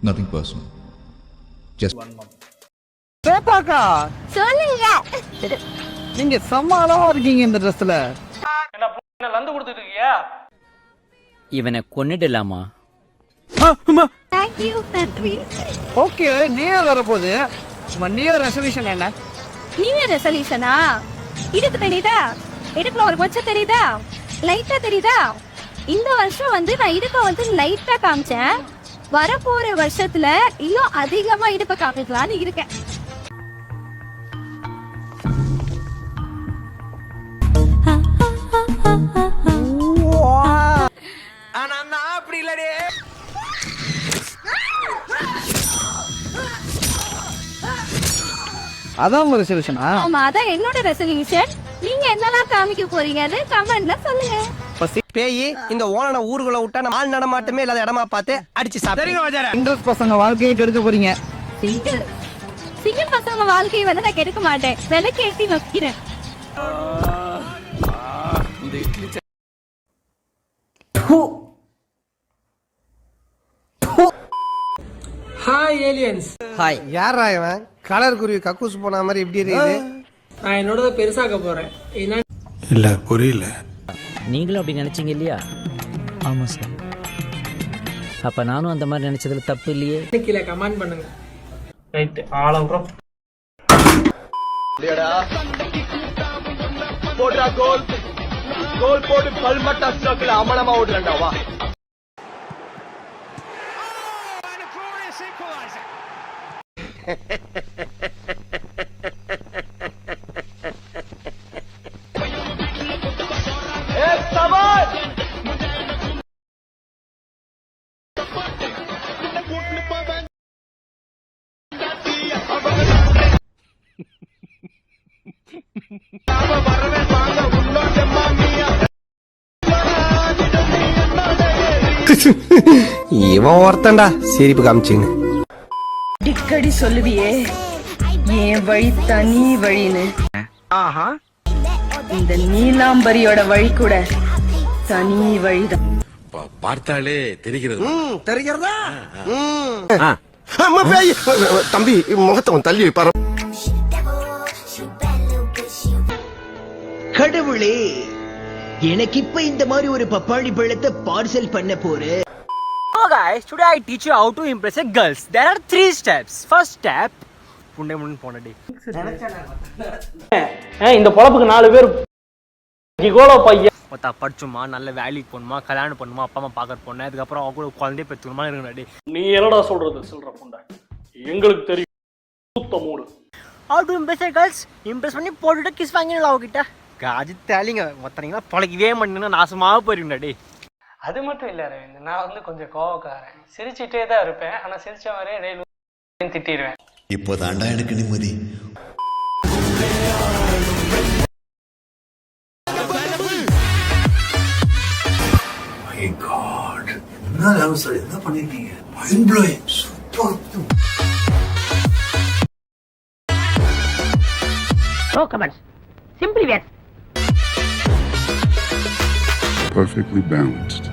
Nothing personal. Just one month. சேத்தாக்கா சொல்லுங்க. நீங்க செம்ம அழகா இருக்கீங்க இந்த ட்ரெஸ்ல. என்ன லந்து கொடுத்துட்டு இருக்கியா? இவனை கொன்னிடலாமா? Thank you, Patrick. ஓகே, நியூ இயர் வரப்போகுது. உங்க நியூ இயர் ரெசல்யூஷன் என்ன? நியூ இயர் ரெசல்யூஷனா? இதுக்கு தெரியுதா? இதுக்குள்ள ஒரு மச்சம் தெரியுதா? லைட்டா தெரியுதா? இந்த வருஷம் நான் இடுப்ப லைட்டா காமிச்சேன். வரப்போற வருஷத்துல இன்னும் அதிகமா இடுப்ப காமிக்கலாம்னு இருக்கேன். ஆனா நான் அப்படி இல்லடே. அதான் உங்க ரெசல்யூஷனா? ஆமா, அதான் என்னோட ரெசல்யூஷன். நீங்க என்னலாம் காமிக்க போறீங்கன்னு கமெண்ட்ல சொல்லுங்க. பேய் இந்த ஓனனை ஊருக்குள்ள விட்டா நம்ம ஆள் நடமாட்டமே இல்லாத இடமா பார்த்து அடிச்சு சாப்பிடுங்க. இன்ட்ரெஸ்ட் பசங்க வாழ்க்கையை கெடுக்க போறீங்க. சிங்கிள் பசங்க வாழ்க்கையை நான் கெடுக்க மாட்டேன். விலைக்கு ஏற்றி வைக்கிறேன். Hi aliens. ஹாய். யாரா இவன்? கலர் குருவி கக்கூஸ் போன மாதிரி இப்படி இருக்குது. நான் என்னோட பெருசாக்க போறேன். இல்ல புரியல. நீங்களும் அப்படி நினைச்சீங்க இல்லையா? ஆமா சார். அப்ப நானும் அந்த மாதிரி நினைச்சதுல தப்பு இல்லையே. கீழே கமெண்ட் பண்ணுங்க. Right, all out. போடா கோல். கோல் போட்டு பல்மட்டா ஸ்ட்ரோக்ல அமலமா ஓடுறடா வா. இவன் ஒருத்தன்டா சிரிப்பு காமிச்சிங்க. அடிக்கடி சொல்லுவியே என் வழி தனி வழின்னு. ஆஹா, இந்த நீலாம்பரியோட வழி கூட தனி வழிதான். பார்த்தாலே தெரிகிறது. தெரிகிறதா? தம்பி முகத்தவன் தள்ளி வைப்பாரு. கடவுளே, எனக்கு இப்ப இந்த மாதிரி ஒரு பப்பாளி பழத்தை பார்சல் பண்ண போறேன். So guys, today I teach you how to impress a girls. There are 3 steps. First step, புண்டை முன் போனடி. இந்த பொழப்புக்கு 4 பேர் கிகோலோ பையன். மொத்தா படிச்சுமா, நல்ல வேலைக்கு போகணுமா, கல்யாணம் பண்ணுமா, அப்பா அம்மா பார்க்க போனேன், அதுக்கப்புறம் அவங்க கூட குழந்தைய பெற்றுமா இருக்குடாடி. நீ என்னடா சொல்றது சொல்ற புண்டை? எங்களுக்கு தெரியும். சுத்த மூடு. How to impress a girls? Impress பண்ணி போட்டுட்டு கிஸ் வாங்கிடலாம் அவகிட்ட. காஜி தேலிங்க மொத்தனீங்களா பழக்கவே பண்ணினா நாசமாக போயிருந்தாடி. அது மட்டும் இல்ல அரவிந்த், நான் கொஞ்சம் கோவக்காரன். சிரிச்சுட்டே தான் இருப்பேன். ஆனா சிரிச்ச மாதிரியே டெய்லி திட்டிடுவேன். இப்போதாண்டா எனக்கு நிம்மதி. My God, என்ன லவ் சார் என்ன பண்ணிருக்கீங்க? Mind blowing. Super. No comments. Simply yes. Perfectly balanced.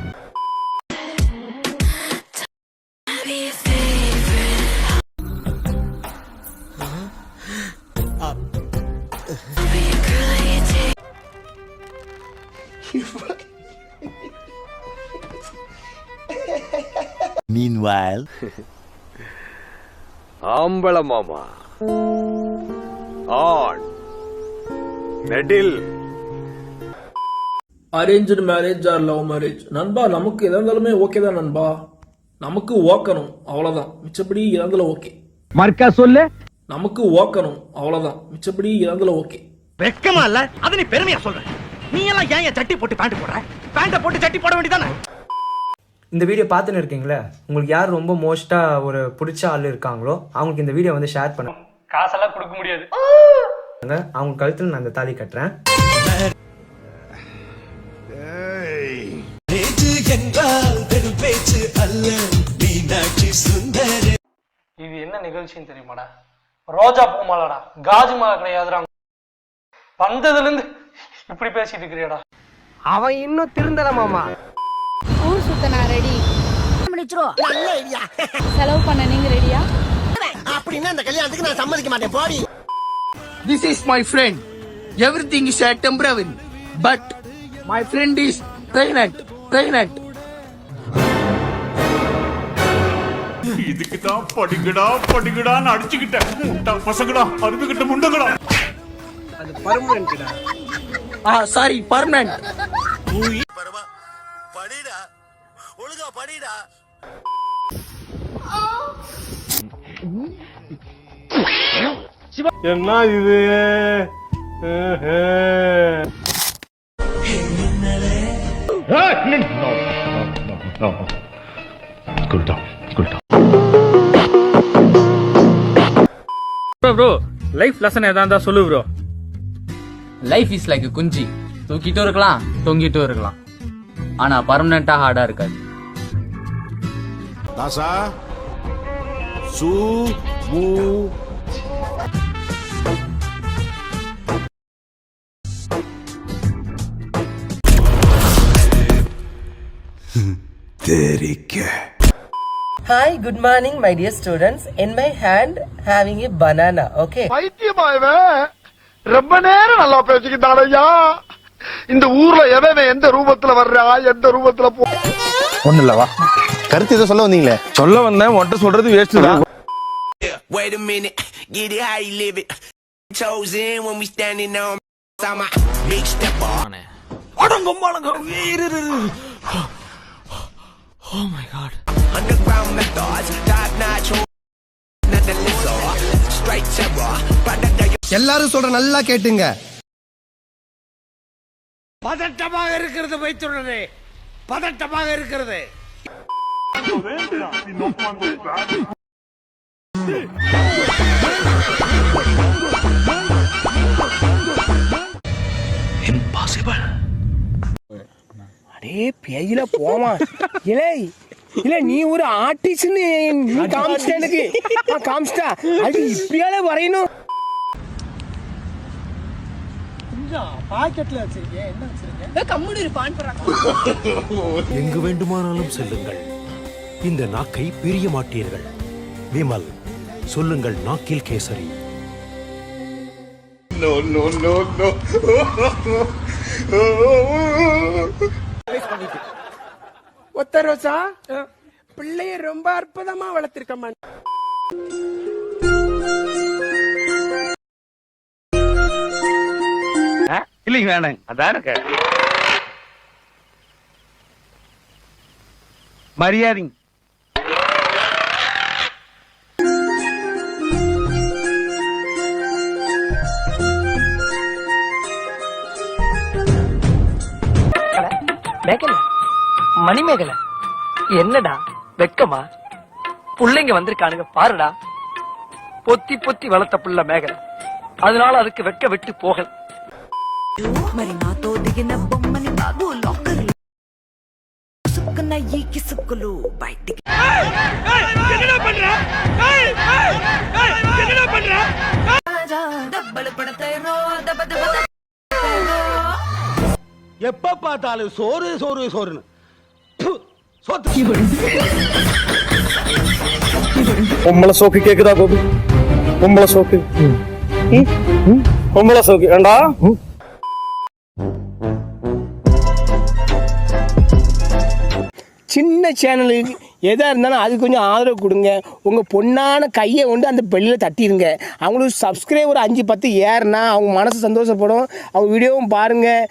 Meanwhile, ஆம்பள மாமா ஆன் நெடில். Arrange marriage or love marriage நண்பா, நமக்கு எதா இருந்தாலுமே ஓகே தான் நண்பா. நமக்கு ஓக்கணும் அவ்வளவுதான், மிச்சப்படி இறந்தல ஓகே. மர்க்கா சொல்லு. நமக்கு ஓக்கணும் அவ்வளவுதான், மிச்சப்படி இறந்தல ஓகே. வெக்கமா இல்ல? அது நீ பெருமையா சொல்ற? நீ எல்லாம் ஏன் சட்டி போட்டு பேண்ட் போடுற? பேண்ட போட்டு சட்டி போட வேண்டியதானே? இந்த வீடியோ பார்த்துன்னு இருக்கீங்களா? உங்களுக்கு யார் ரொம்ப மோஸ்டா ஒரு பிடிச்ச ஆள் இருக்காங்களோ அவங்களுக்கு இந்த வீடியோ ஷேர் பண்ணுங்க. காசெல்லாம் கொடுக்க முடியாது. அவங்க கழுத்துல நான் அந்த தாலி கட்டுறேன். இது என்ன நிகழ்ச்சின்னு தெரியுமாடா? ரோஜா பூ மாலடா, காஜு மாலை கிடையாதுடா. வந்ததுல இருந்து இப்படி பேசிட்டு இருக்கிறியடா. அவன் இன்னும் திருந்தல மாமா. ஊர் சுத்த நான் ரெடி. பண்ணி வச்சிரும். நல்ல ஐடியா. செலவு பண்ண நீங்க ரெடியா? அப்படின்னா அந்த கல்யாணத்துக்கு நான் சம்மதிக்க மாட்டேன் போடி. This is my friend. Everything is a temporary. But my friend is pregnant. இதுக்கு தான் படிக்கடான்னு அடிச்சுக்கிட்டேன். முட்டா பசங்கடா, அருமைக்கிட்ட முண்டங்கடா. அது பர்மனன்ட்டா. Sorry, permanent. படிடா. ஒழுங்கா படிடா. என்ன இது? ப்ரோ லைஃப் லெசன் எதா இருந்தா சொல்லு ப்ரோ. லைஃப் இஸ் லைக் குஞ்சி. தூக்கிட்டும் இருக்கலாம், தொங்கிட்டும் இருக்கலாம். ஆனா பர்மனண்டா ஹார்டா இருக்காது. தாசா சு மு தெரிக்க. Hi, good morning my dear students. In my hand having a banana, okay? பைத்தியமாயவே ரொம்ப நேரம் நல்லா பேசிக்கிட்டான் ஐயா. இந்த ஊர்ல எவன் எந்த ரூபத்துல வர்றா, எந்த ரூபத்துல போ. ஒண்ணு இல்லவா கருத்து ஏதோ சொல்ல வந்தீங்களே? சொல்ல வந்தேன், ஒன்ட்ட சொல்றது வேஸ்ட் தான். Wait a minute, get it how you live it. Chosen when we standing on I'm a big stepper. அடங்கம்மாலங்க. Oh my god. Underground methods, top notch, nothing lizard, straight terror. எல்லாரும் சொல்ற நல்லா கேட்டுங்க. பதட்டமாக இருக்கிறது வைத்துள்ளது. பதட்டமாக இருக்கிறது. இம்பாசிபிள். அடே பேயில போமா. இல்ல நீ ஒரு ஆர்டிஸ்ட்னு நீ காமிச்சிட்ட எனக்கு. காமிச்சிட்டா அது இப்படியாலே வரையணும். பாக்கெட்ல வச்சிருக்கேன். என்ன வச்சிருக்கேன்? கம்முனு இருப்பான் போறாங்க. எங்கு வேண்டுமானாலும் செல்லுங்கள், இந்த நாக்கை பிரிய மாட்டீர்கள். விமல், சொல்லுங்கள் நாக்கில் kesari. No no no no. ஒத்த ரோசா பிள்ளைய ரொம்ப அற்புதமா வளர்த்திருக்கமா. இல்லைங்க வேணாங்க. அதான் மரியாதைங்க. மேகல மணிமேகலை என்னடா வெக்கமா? புள்ளைங்க வந்திருக்கானுங்க பாருடா. பொத்தி பொத்தி வளர்த்த புள்ள மேகலை, அதனால அதுக்கு வெக்க விட்டு போகல. మరి నాతో దిగిన బొమ్మని బాబు లాకర్ సుక్కున ఈ కిసుక్కులు బయటికి. దెబ్బలు పడతాయో దెబ్బ దెబ్బ. எப்ப பார்த்தாலும் சோறு சோறு சோறுன்னு. பொம்பளை சோக்கு கேக்குதா கோபி? பொம்பளை சோக்கு, பொம்பளை சோக்கு ஏண்டா? சின்ன சேனலுக்கு எதாக இருந்தாலும் அது கொஞ்சம் ஆதரவு கொடுங்க. உங்கள் பொண்ணான கையை கொண்டு அந்த பெல்லில் தட்டிடுங்க. அவங்களுக்கு சப்ஸ்கிரைபர் 5-10 ஏறுனா அவங்க மனசு சந்தோஷப்படும். அவங்க வீடியோவும் பாருங்கள்.